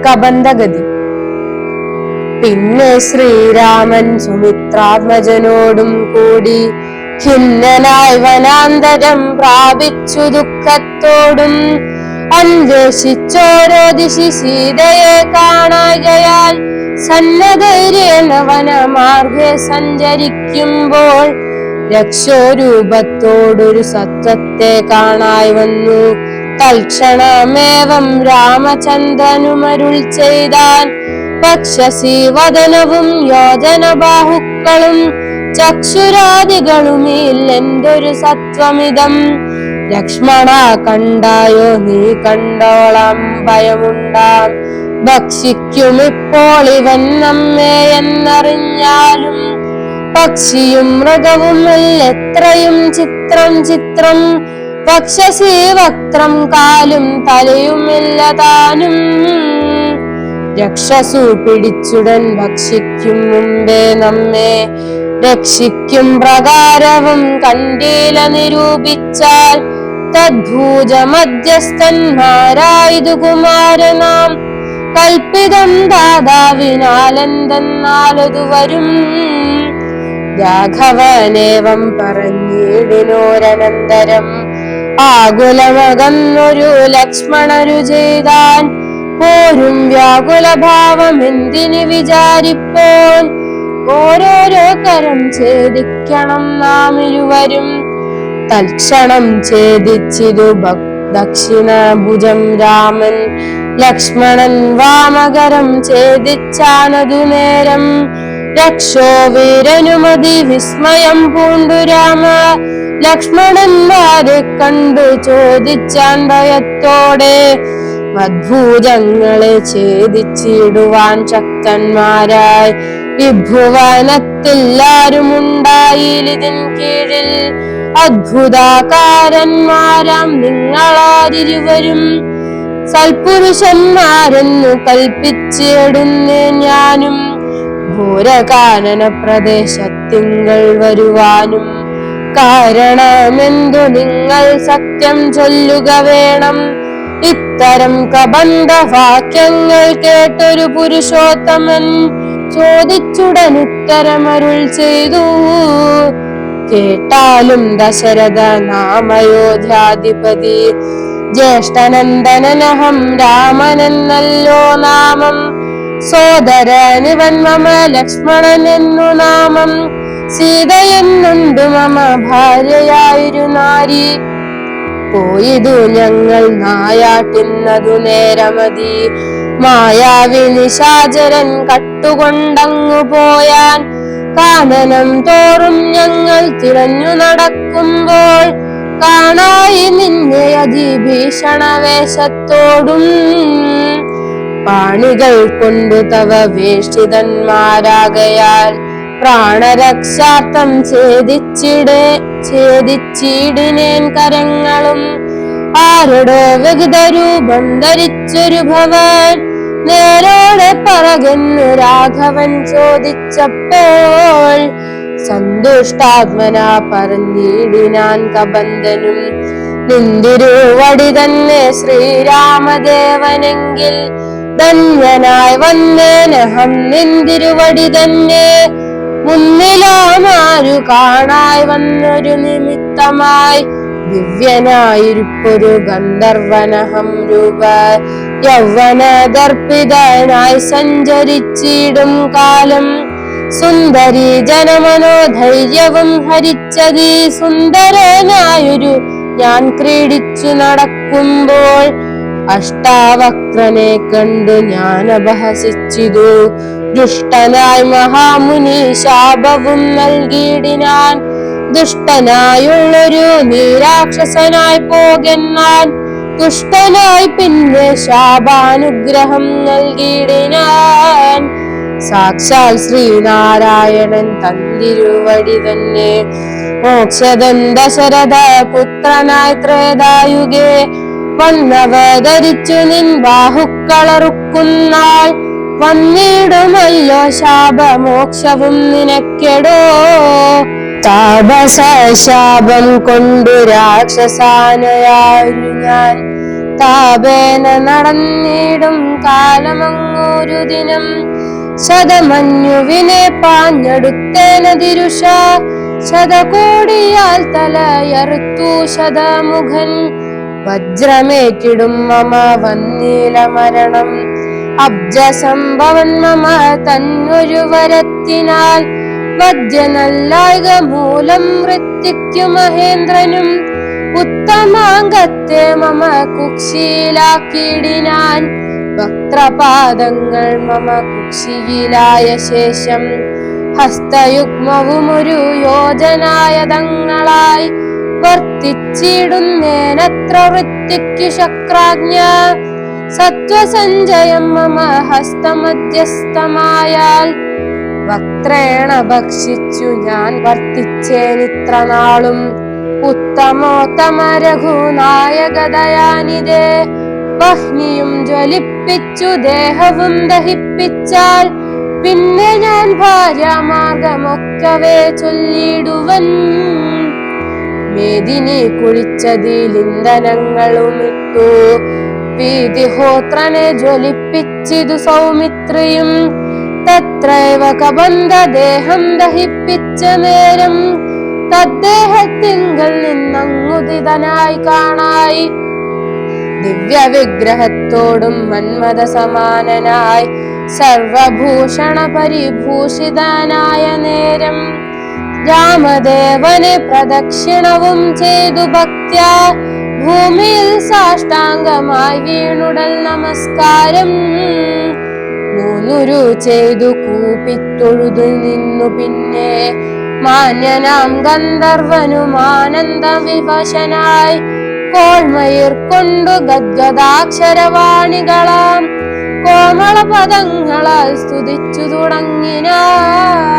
കബന്ധഗതി. പിന്നെ ശ്രീരാമൻ സുമിത്രാത്മജനോടും കൂടി ഖിന്നനായി വനാന്തരം പ്രാപിച്ചു ദുഃഖത്തോടും അന്വേഷിച്ചോരോ ദിശി സീതയെ കാണാകയാൽ സന്നദ്ധേന വനമാർഗെ സഞ്ചരിക്കുമ്പോൾ രക്ഷോരൂപത്തോടൊരു സത്വത്തെ കാണായി വന്നു. തൽക്ഷണമേവം രാമചന്ദ്രനുമരുൾ ചെയ്താൻ, വക്ഷസി വദനവും യോജനബാഹുക്കളും ചക്ഷുരാദികളുമില്ലെന്തൊരു സത്വമിതം. ലക്ഷ്മണ കണ്ടായോ നീ കണ്ടോളം ഭയമുണ്ടാം, ഭക്ഷിക്കുമിപ്പോൾ ഇവൻ നമ്മെ എന്നറിഞ്ഞാലും. പക്ഷിയും മൃഗവും എത്രയും ചിത്രം ചിത്രം, വക്ഷസി വക്രം കാലും തലയുമില്ല താനും. രക്ഷസു പിടിച്ചുടൻ ഭക്ഷിക്കും മുമ്പേ നമ്മെ രക്ഷിക്കും പ്രകാരവും കണ്ടീല നിരൂപിച്ചാൽ. തദ്ഭൂജ മധ്യസ്ഥന്മാരായതു കുമാരനാം കൽപ്പിതം ദാതാവിനാലെന്തെന്നാലതു വരും. രാഘവനേവം പറഞ്ഞിടിനോരനന്തരം ആകുലമകന്നൊരു ലക്ഷ്മണരു ചെയ്താൻ. പോരും വ്യാകുലഭാവം എന്തിന് വിചാരിപ്പോൻ, ഓരോരോ കരം ഛേദിക്കണം നാം ഇരുവരും. തൽക്ഷണം ഛേദിച്ചിതു ദക്ഷിണഭുജം രാമൻ, ലക്ഷ്മണൻ വാമകരം ഛേദിച്ചാനതു നേരം. രക്ഷോ വീരനുമതി വിസ്മയം പൂണ്ടു രാമ, ലക്ഷ്മണന്മാരെ കണ്ടു ചോദിച്ചാൻ ഭയത്തോടെ. മദ്ഭുജങ്ങളെ ഛേദിച്ചിടുവാൻ ശക്തന്മാരായി വിഭുവനത്തിൽ ആരുമുണ്ടായിലിതിൻ കീഴിൽ. അദ്ഭുതകാരന്മാരാം നിങ്ങളാരിരുവരും സൽപുരുഷന്മാരെന്നു കൽപ്പിച്ചിടുന്നേ ഞാനും. ഘോരകാനന പ്രദേശത്തിങ്കൾ വരുവാനും കാരണമെന്തു നിങ്ങൾ സത്യം ചൊല്ലുക വേണം. ഇത്തരം കബന്ധവാക്യങ്ങൾ കേട്ടൊരു പുരുഷോത്തമൻ ചോദിച്ചുടൻ ഉത്തരമരുൾ ചെയ്തു. കേട്ടാലും ദശരഥ നാമയോധ്യാധിപതി, ജ്യേഷ്ഠനന്ദനനഹം രാമനെന്നല്ലോ നാമം. സോദരനിവൻ മമ ലക്ഷ്മണനെന്നു നാമം. സീതയെന്നുണ്ടു മമ ഭാര്യയായൊരു നാരി. പോയിതു ഞങ്ങൾ നായാട്ടിന്നതു നേരമതി. മായാവി നിശാചരൻ കട്ടുകൊണ്ടങ്ങു പോയാൻ. കാനനം തോറും ഞങ്ങൾ തിരഞ്ഞു നടക്കുമ്പോൾ കാണായി നിന്നെ അതിഭീഷണവേഷത്തോടും. പാണികൾ കൊണ്ടു തവ വേഷ്ടിതന്മാരാകയാൽ പ്രാണരക്ഷാർത്ഥം ഛേദിച്ചിടിനേൻ കരങ്ങളും. ആരുടോ വിഗതരൂപം ധരിച്ചൊരു ഭവൻ നേരോടെ പറകെന്ന് രാഘവൻ ചോദിച്ചപ്പോൾ. സന്തുഷ്ടാത്മന പറഞ്ഞിടിനാൻ കബന്ധനും, നിന്തിരുവടി തന്നെ ശ്രീരാമദേവനെങ്കിൽ ധന്യനായി വന്നേനഹം നിന്തിരുവടി തന്നെ. മുന്നിലാമാരു കാണായി വന്നൊരു നിമിത്തമായി ദിവ്യനായിരിപ്പൊരു ഗന്ധർവനഹം രൂപ. യൗവന ദർപ്പിതനായി സഞ്ചരിച്ചിടും കാലം. സുന്ദരി ജനമനോധൈര്യവും ഹരിച്ചതി സുന്ദരനായൊരു ഞാൻ ക്രീഡിച്ചു നടക്കുമ്പോൾ. അഷ്ടാവക്രനെ കണ്ടു ഞാൻ അപഹസിച്ചിതു. ദുഷ്ടനായി മഹാമുനി ശാപവും നൽകിയിടിനാൻ. ദുഷ്ടനായുള്ളൊരു നീരാക്ഷസനായി പോകെന്നാൽ ദുഷ്ടനായി പിന്നെ ശാപാനുഗ്രഹം നൽകിയിടിനാൻ. സാക്ഷാൽ ശ്രീനാരായണൻ തന്തിരുവടി തന്നെ. മോക്ഷദൻ ദശരഥ പുത്രനായി ത്രേതായുഗേ വന്നവതരിച്ചു നിൻ ബാഹുക്കളറുക്കുന്നാൾ. വന്നിടുമല്ലോ ശാപമോക്ഷവും നിനക്കെടോ. താപസ ശാപം കൊണ്ടു രാക്ഷസാനയാരു ഞാൻ താപേന നടന്നിടും കാലമങ്ങൊരു ദിനം ശതമഞ്ഞുവിനെ പാഞ്ഞെടുത്തേനതിരുഷ ശതകോടിയാൽ തലയറുത്തു ശതമുഖൻ വജ്രമേറ്റിടും മമ വന്നീല മരണം അബ്ജസംഭവൻ മമ തന്നൊരു വരത്തിനാൽ വജ്രനല്ലായക മൂലം വൃത്തിക്കു മഹേന്ദ്രനും ഉത്തമാംഗത്തെ മമ കുക്ഷിയിലാക്കിയിടിനാൻ വക്രപാദങ്ങൾ മമ കുക്ഷിയിലായ ശേഷം ഹസ്തയുഗ്മവും ഒരു യോജനായതങ്ങളായി വർത്തിച്ചിടുന്നേനത്ര വൃത്തിക്കു ശക്രാജ്ഞ സത്വസഞ്ചയം മമ ഹസ്തമധ്യസ്ഥമായാൽ വക്രേണ ഭക്ഷിച്ചു ഞാൻ വർത്തിച്ചേനിത്ര നാളും ഉത്തമോത്തമ രഘുനായകദയാനിതേ വഹ്നിയും ജ്വലിപ്പിച്ചു ദേഹവും ദഹിപ്പിച്ചാൽ പിന്നെ ഞാൻ ഭാര്യാമാർഗമൊക്കവേ ചൊല്ലിടുവൻ മേദിനി കുളിച്ചതിലിന്ധനങ്ങളും ഇട്ടു വീതിഹോത്രനെ ജ്വലിപ്പിച്ചിതു സൗമിത്രിയും തത്രൈവ കബന്ധ ദേഹം ദഹിപ്പിച്ച നേരം തദ്ദേഹത്തിങ്കൽ നിന്നങ്ങുദിതനായി കാണായി ദിവ്യ വിഗ്രഹത്തോടും മന്മത സമാനനായി സർവഭൂഷണ പരിഭൂഷിതനായ നേരം രാമദേവനെ പ്രദക്ഷിണവും ചെയ്തു ഭക്ത്യാ ഭൂമിയിൽ സാഷ്ടാംഗമായി വീണുടൽ നമസ്കാരം മൂന്നുരു ചെയ്തു കൂപ്പിത്തൊഴുതു നിന്നു പിന്നെ മാന്യനാം ഗന്ധർവനും ആനന്ദ വിവശനായി കോൾമയിർ കൊണ്ടു ഗദ്ഗദാക്ഷരവാണികളാം കോമള പദങ്ങളാൽ സ്തുതിച്ചു തുടങ്ങിനാൻ